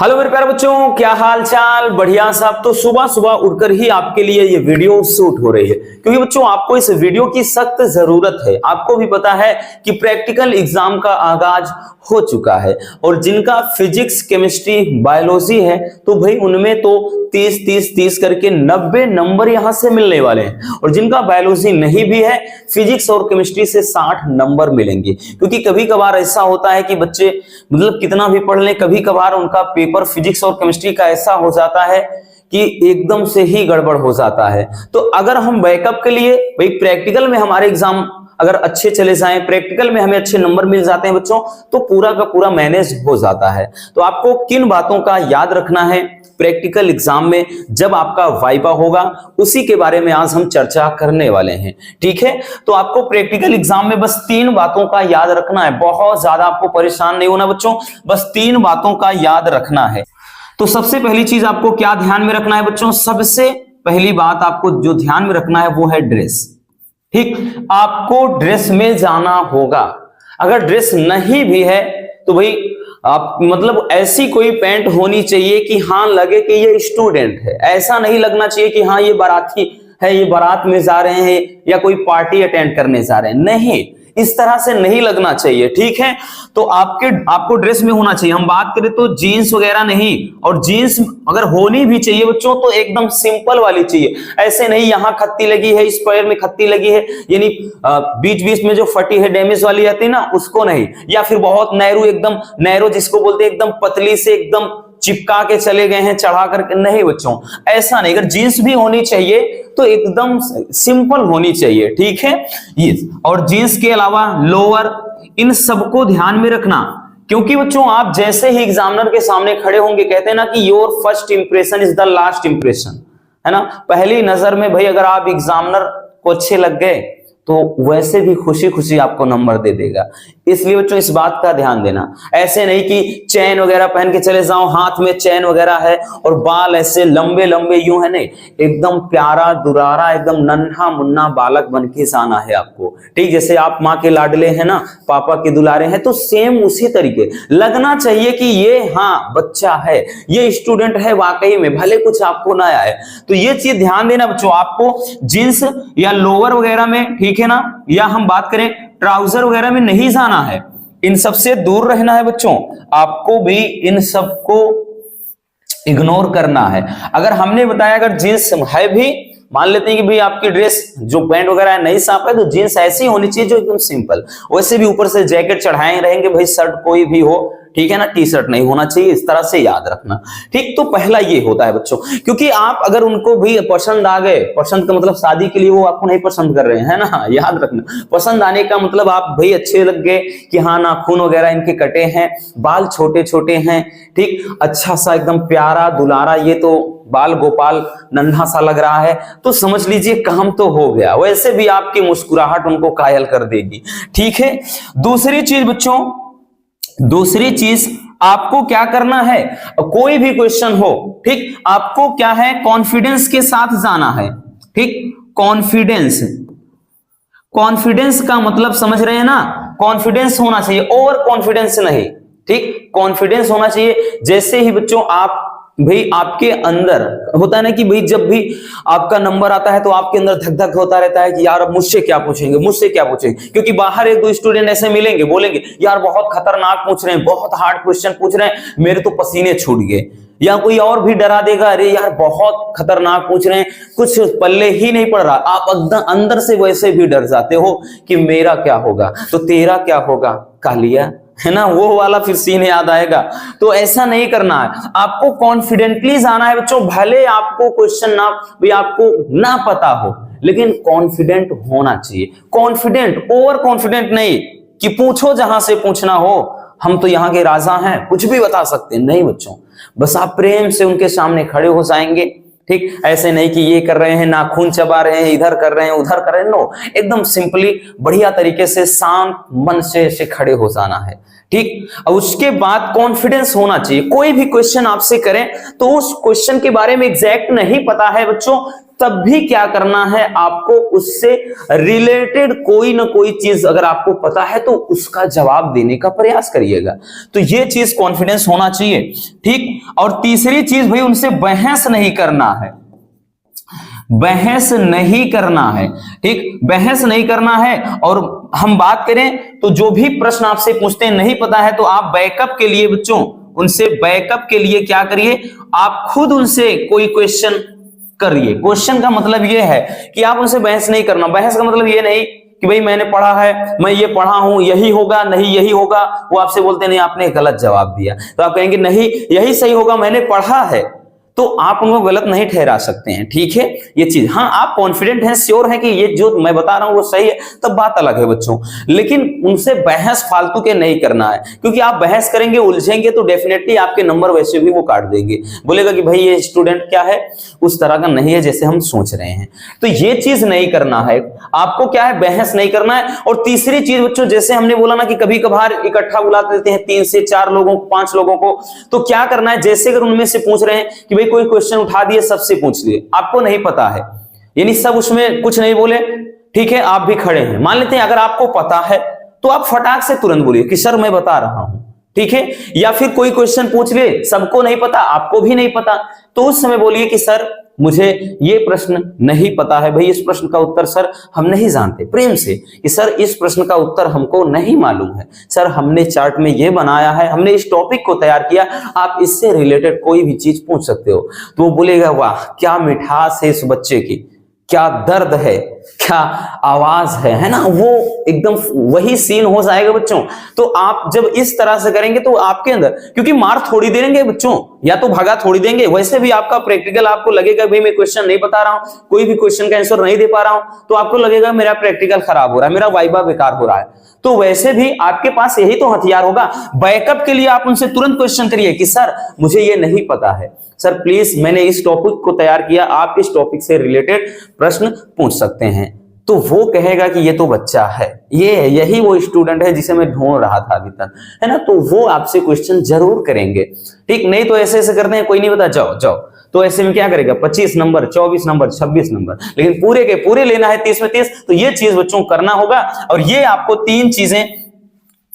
Hello मेरे प्यारे बच्चों, क्या हाल चाल? बढ़िया साहब। तो सुबह सुबह उठकर ही आपके लिए ये वीडियो शूट हो रही है, क्योंकि बच्चों आपको इस वीडियो की सख्त जरूरत है। आपको भी पता है कि प्रैक्टिकल एग्जाम का आगाज हो चुका है और जिनका फिजिक्स, केमिस्ट्री, बायोलॉजी है तो भाई उनमें तो 30 करके 90 नंबर यहां से मिलने वाले हैं, और जिनका बायोलॉजी नहीं भी है, फिजिक्स और केमिस्ट्री से 60 नंबर मिलेंगे। क्योंकि कभी कभार ऐसा होता है कि बच्चे मतलब कितना भी पढ़ लें, कभी कभार उनका पेपर फिजिक्स और केमिस्ट्री का ऐसा हो जाता है कि एकदम से ही गड़बड़ हो जाता है। तो अगर हम बैकअप के लिए भाई प्रैक्टिकल में हमारे एग्जाम अगर अच्छे चले जाएं, प्रैक्टिकल में हमें अच्छे नंबर मिल जाते हैं बच्चों, तो पूरा का पूरा मैनेज हो जाता है। तो आपको किन बातों का याद रखना है प्रैक्टिकल एग्जाम में जब आपका वाइवा होगा, उसी के बारे में आज हम चर्चा करने वाले हैं। ठीक है, तो आपको प्रैक्टिकल एग्जाम में बस 3 बातों का याद रखना है। बहुत ज्यादा आपको परेशान नहीं होना बच्चों, बस 3 बातों का याद रखना है। तो सबसे पहली चीज आपको क्या ध्यान में रखना है बच्चों? सबसे पहली बात आपको जो ध्यान में रखना है वो है ड्रेस। ठीक, आपको ड्रेस में जाना होगा। अगर ड्रेस नहीं भी है तो भाई आप मतलब ऐसी कोई पैंट होनी चाहिए कि हाँ लगे कि ये स्टूडेंट है। ऐसा नहीं लगना चाहिए कि हाँ ये बाराती है, ये बारात में जा रहे हैं या कोई पार्टी अटेंड करने जा रहे हैं। नहीं, इस तरह से नहीं लगना चाहिए। ठीक है, तो आपको ड्रेस में होना चाहिए। हम बात करें तो जीन्स वगैरह नहीं, और जीन्स अगर होनी भी चाहिए बच्चों तो एकदम सिंपल वाली चाहिए। ऐसे नहीं यहां खत्ती लगी है, इस पैर में खत्ती लगी है, यानी बीच बीच में जो फटी है डैमेज वाली आती है ना, उसको नहीं। या फिर बहुत नैरो, एकदम नैरो जिसको बोलते हैं, एकदम पतली से एकदम चिपका के चले गए हैं, चढ़ा करके नहीं बच्चों, ऐसा नहीं। अगर जीन्स भी होनी चाहिए तो एकदम सिंपल होनी चाहिए। ठीक है, ये और जीन्स के अलावा लोअर, इन सबको ध्यान में रखना। क्योंकि बच्चों आप जैसे ही एग्जामिनर के सामने खड़े होंगे, कहते हैं ना कि your first impression is the last impression, है ना। पहली नजर में भाई अगर आप एग्जामिनर को अच्छे लग गए तो वैसे भी खुशी खुशी आपको नंबर दे देगा। इसलिए बच्चों इस बात का ध्यान देना। ऐसे नहीं कि चैन वगैरह पहन के चले जाओ, हाथ में चैन वगैरह है और बाल ऐसे लंबे लंबे यूं है, नहीं, एकदम प्यारा दुरारा, एकदम नन्हा मुन्ना बालक बन के जाना है आपको। ठीक, जैसे आप माँ के लाडले हैं ना, पापा के दुलारे हैं, तो सेम उसी तरीके लगना चाहिए कि ये हाँ बच्चा है, ये स्टूडेंट है वाकई में, भले कुछ आपको ना आए। तो ये चीज ध्यान देना बच्चों। आपको जींस या लोअर वगैरह में, ठीक है ना, या हम बात करें ट्राउजर वगैरह में नहीं जाना है। इन सब से दूर रहना है बच्चों। आपको भी इन सबको इग्नोर करना है। अगर हमने बताया अगर जींस है भी, मान लेते हैं कि भाई आपकी ड्रेस जो पैंट वगैरह है नहीं साफ है, तो जींस ऐसी होनी चाहिए जो एकदम सिंपल। वैसे भी ऊपर से जैकेट चढ़ाए रहेंगे भाई, शर्ट कोई भी हो, ठीक है ना, टी शर्ट नहीं होना चाहिए। इस तरह से याद रखना। ठीक, तो पहला ये होता है बच्चों, क्योंकि आप अगर उनको भी पसंद आ गए, पसंद का मतलब शादी के लिए वो आपको नहीं पसंद कर रहे हैं, है ना, याद रखना। पसंद आने का मतलब आप भाई अच्छे लग गए कि हाँ नाखून वगैरह इनके कटे हैं, बाल छोटे छोटे हैं, ठीक, अच्छा सा एकदम प्यारा दुलारा, ये तो बाल गोपाल नन्हा सा लग रहा है, तो समझ लीजिए काम तो हो गया। वैसे भी आपकी मुस्कुराहट उनको कायल कर देगी। ठीक है, दूसरी चीज बच्चों, दूसरी चीज आपको क्या करना है, कोई भी क्वेश्चन हो, ठीक, आपको क्या है, कॉन्फिडेंस के साथ जाना है। ठीक, कॉन्फिडेंस, कॉन्फिडेंस का मतलब समझ रहे हैं ना, कॉन्फिडेंस होना चाहिए, ओवर कॉन्फिडेंस नहीं। ठीक, कॉन्फिडेंस होना चाहिए। जैसे ही बच्चों आप भाई आपके अंदर होता है ना कि भाई जब भी आपका नंबर आता है तो आपके अंदर धक धक होता रहता है कि यार अब मुझसे क्या पूछेंगे, मुझसे क्या पूछेंगे, क्योंकि बाहर एक दो स्टूडेंट ऐसे मिलेंगे, बोलेंगे यार बहुत खतरनाक पूछ रहे हैं, बहुत हार्ड क्वेश्चन पूछ रहे हैं, मेरे तो पसीने छूट गए। या कोई और भी डरा देगा, अरे यार बहुत खतरनाक पूछ रहे हैं, कुछ पल्ले ही नहीं पड़ रहा। आप अंदर से वैसे भी डर जाते हो कि मेरा क्या होगा, तो तेरा क्या होगा, कालिया, है ना, वो वाला फिर सीन याद आएगा। तो ऐसा नहीं करना है, आपको कॉन्फिडेंटली जाना है बच्चों। भले आपको क्वेश्चन ना भी आपको ना पता हो, लेकिन कॉन्फिडेंट होना चाहिए। कॉन्फिडेंट, ओवर कॉन्फिडेंट नहीं कि पूछो जहां से पूछना हो, हम तो यहाँ के राजा हैं, कुछ भी बता सकते हैं, नहीं बच्चों। बस आप प्रेम से उनके सामने खड़े हो जाएंगे। ठीक, ऐसे नहीं कि ये कर रहे हैं, नाखून चबा रहे हैं, इधर कर रहे हैं, उधर कर रहे हैं, नो, एकदम सिंपली बढ़िया तरीके से शांत मन से खड़े हो जाना है। ठीक, अब उसके बाद कॉन्फिडेंस होना चाहिए। कोई भी क्वेश्चन आपसे करें तो उस क्वेश्चन के बारे में एग्जैक्ट नहीं पता है बच्चों, तब भी क्या करना है, आपको उससे रिलेटेड कोई ना कोई चीज अगर आपको पता है तो उसका जवाब देने का प्रयास करिएगा। तो ये चीज कॉन्फिडेंस होना चाहिए। ठीक, और तीसरी चीज भाई उनसे बहस नहीं करना है, बहस नहीं करना है, ठीक, बहस नहीं करना है। और हम बात करें तो जो भी प्रश्न आपसे पूछते हैं नहीं पता है तो आप बैकअप के लिए बच्चों उनसे बैकअप के लिए क्या करिए, आप खुद उनसे कोई क्वेश्चन करिए। क्वेश्चन का मतलब यह है कि आप उनसे बहस नहीं करना। बहस का मतलब यह नहीं कि भाई मैंने पढ़ा है, मैं ये पढ़ा हूं, यही होगा, नहीं यही होगा। वो आपसे बोलते नहीं आपने गलत जवाब दिया, तो आप कहेंगे नहीं यही सही होगा, मैंने पढ़ा है, तो आप उनको गलत नहीं ठहरा सकते हैं, ठीक है ये चीज। हाँ आप कॉन्फिडेंट हैं, श्योर हैं कि ये जो मैं बता रहा हूं वो सही है, तब बात अलग है बच्चों। लेकिन उनसे बहस फालतू के नहीं करना है, क्योंकि आप बहस करेंगे उलझेंगे तो डेफिनेटली आपके नंबर वैसे भी वो काट देंगे, बोलेगा कि भाई ये स्टूडेंट क्या है, उस तरह का नहीं है जैसे हम सोच रहे हैं। तो ये चीज नहीं करना है आपको, क्या है, बहस नहीं करना है। और तीसरी चीज बच्चों, जैसे हमने बोला ना कि कभी कभार इकट्ठा बुला देते हैं 3 से 4 लोगों को, 5 लोगों को, तो क्या करना है, जैसे अगर उनमें से पूछ रहे हैं कि भाई कोई क्वेश्चन उठा दिए, सबसे पूछ लिए, आपको नहीं पता है, यानी सब उसमें कुछ नहीं बोले, ठीक है, आप भी खड़े हैं, मान लेते हैं अगर आपको पता है तो आप फटाक से तुरंत बोलिए कि सर मैं बता रहा हूं, ठीक है। या फिर कोई क्वेश्चन पूछ लिए, सबको नहीं पता, आपको भी नहीं पता, तो उस समय बोलिए कि सर मुझे ये प्रश्न नहीं पता है, भाई इस प्रश्न का उत्तर सर हम नहीं जानते, प्रेम से कि सर इस प्रश्न का उत्तर हमको नहीं मालूम है, सर हमने चार्ट में ये बनाया है, हमने इस टॉपिक को तैयार किया, आप इससे रिलेटेड कोई भी चीज पूछ सकते हो। तो वो बोलेगा वाह क्या मिठास है इस बच्चे की, क्या दर्द है, क्या आवाज है ना, वो एकदम वही सीन हो जाएगा बच्चों। तो आप जब इस तरह से करेंगे तो आपके अंदर, क्योंकि मार थोड़ी देंगे बच्चों, या तो भगा थोड़ी देंगे, वैसे भी आपका प्रैक्टिकल आपको लगेगा भाई मैं क्वेश्चन नहीं बता रहा हूं, कोई भी क्वेश्चन का आंसर नहीं दे पा रहा हूं, तो आपको लगेगा मेरा प्रैक्टिकल खराब हो रहा है, मेरा वाइवा बेकार हो रहा है। तो वैसे भी आपके पास यही तो हथियार होगा, बैकअप के लिए आप उनसे तुरंत क्वेश्चन करिए कि सर मुझे ये नहीं पता है, सर प्लीज मैंने इस टॉपिक को तैयार किया, आप इस टॉपिक से रिलेटेड प्रश्न पूछ सकते हैं। तो वो कहेगा कि ये तो बच्चा है, यही वो स्टूडेंट है जिसे मैं ढूंढ रहा था अभी तक, है ना। तो वो आपसे क्वेश्चन जरूर करेंगे, ठीक। नहीं तो ऐसे ऐसे करते हैं, कोई नहीं बता, जाओ जाओ, तो ऐसे में क्या करेगा, 25 नंबर, 24 नंबर, 26 नंबर, लेकिन पूरे के पूरे लेना है 30 में 30। तो ये चीज बच्चों करना होगा, और ये आपको 3 चीजें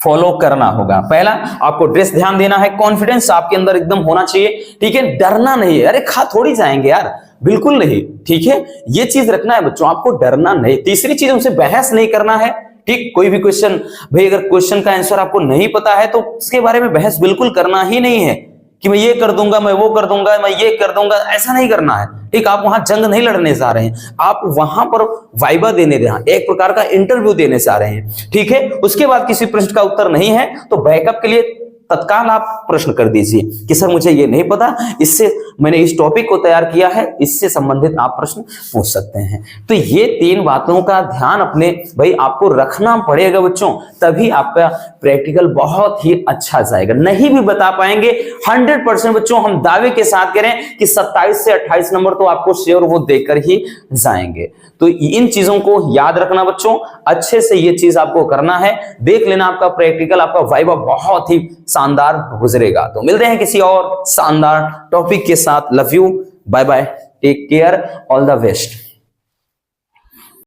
फॉलो करना होगा। पहला, आपको ड्रेस ध्यान देना है, कॉन्फिडेंस आपके अंदर एकदम होना चाहिए, ठीक है, डरना नहीं है, अरे खा थोड़ी जाएंगे यार, बिल्कुल नहीं, ठीक है, ये चीज रखना है बच्चों, आपको डरना नहीं। तीसरी चीज, उनसे बहस नहीं करना है, ठीक। कोई भी क्वेश्चन, भाई अगर क्वेश्चन का आंसर आपको नहीं पता है तो उसके बारे में बहस बिल्कुल करना ही नहीं है कि मैं ये कर दूंगा, मैं वो कर दूंगा, मैं ये कर दूंगा, ऐसा नहीं करना है, ठीक। आप वहां जंग नहीं लड़ने जा रहे हैं, आप वहां पर वाइवा देने जा रहे हैं, एक प्रकार का इंटरव्यू देने जा रहे हैं, ठीक है। उसके बाद किसी प्रश्न का उत्तर नहीं है तो बैकअप के लिए तत्काल आप प्रश्न कर दीजिए कि सर मुझे ये नहीं पता, इससे मैंने इस टॉपिक को तैयार किया है, इससे संबंधित आप प्रश्न पूछ सकते हैं। तो ये 3 बातों का ध्यान अपने भाई आपको रखना पड़ेगा बच्चों, तभी आपका प्रैक्टिकल बहुत ही अच्छा जाएगा। नहीं भी बता पाएंगे 100% बच्चों, हम दावे के साथ कह रहे हैं कि 27 से 28 नंबर तो आपको श्योर वो देकर ही जाएंगे। तो इन चीजों को याद रखना बच्चों, अच्छे से ये चीज आपको करना है, देख लेना आपका प्रैक्टिकल, आपका वाइवा बहुत ही शानदार गुजरेगा। तो मिलते हैं किसी और शानदार टॉपिक के साथ। Love you, bye bye, take care, all the best.